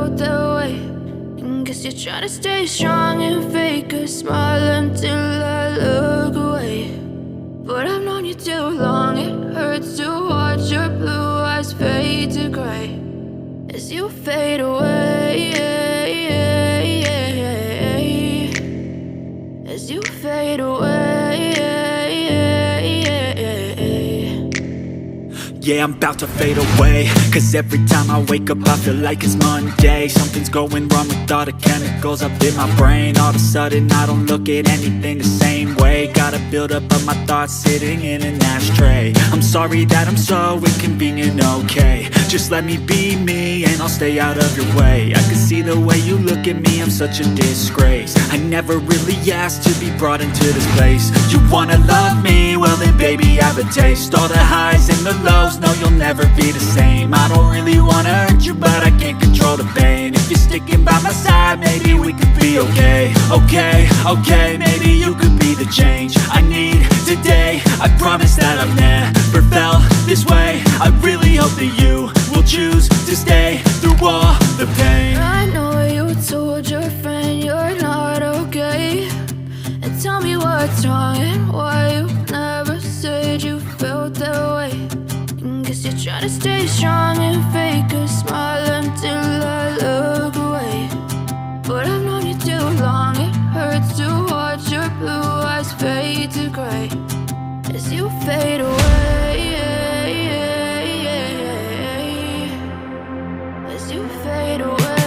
felt that way. And guess you're trying to stay strong and fake a smile until I look away. But I've known you too long, it hurts to watch your blue eyes fade to gray as you fade away, as you fade away. Yeah, I'm about to fade away, cause every time I wake up I feel like it's Monday. Something's going wrong with all the chemicals up in my brain. All of a sudden I don't look at anything the same way. Got a buildup of my thoughts sitting in an ashtray. I'm sorry that I'm so inconvenient, okay. Just let me be me and I'll stay out of your way. I can see the way you look at me, I'm such a disgrace. I never really asked to be brought into this place. You wanna love me? Well then baby have a taste. All the highs and the lows, no you'll never be the same. I don't really wanna hurt you but I can't control the pain. If you're sticking by my side maybe we could be okay. Okay, maybe you could be the change I need today. I promise that I've never felt this way. I really hope that you will choose to stay through all the pain. I know you told your friend you're not okay, and tell me what's wrong and why you never said you felt that way. And guess you're trying to stay strong and fake a smile until I look away. But I've known you too long, it hurts to watch your blue eyes fade to gray as you fade away, as you fade away,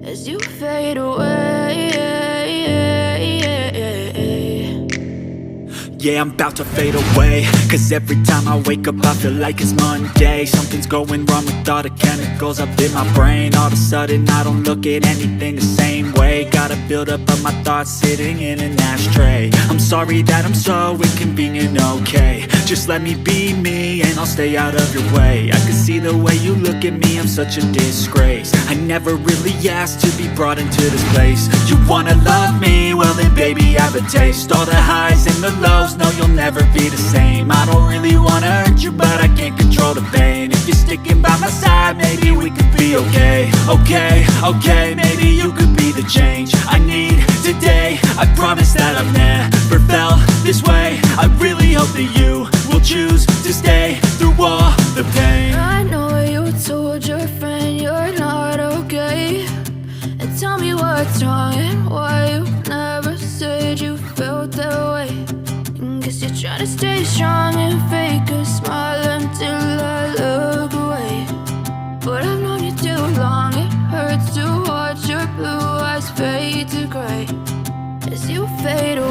as you fade away. Yeah, I'm about to fade away, cause every time I wake up I feel like it's Monday. Something's going wrong with all the chemicals up in my brain. All of a sudden I don't look at anything the same way. Got a buildup of my thoughts sitting in an ashtray. I'm sorry that I'm so inconvenient, okay. Just let me be me and I'll stay out of your way. I can see the way you look at me, I'm such a disgrace. I never really asked to be brought into this place. You wanna love me? Well then baby have a taste. All the highs and the lows, no you'll never be the same. I don't really wanna hurt you but I can't control the pain. If you're sticking by my side, maybe we could be okay. Okay, maybe you could be the change I need today. I promise that I've never felt this way. I really hope that you will choose to stay through all the pain. I know you told your friend you're not okay, and tell me what's wrong and why you never said you felt that way. Guess you're trying to stay strong and fake a smile until I look away. But I've known you too long, it hurts to watch your blue eyes fade to gray as you fade away.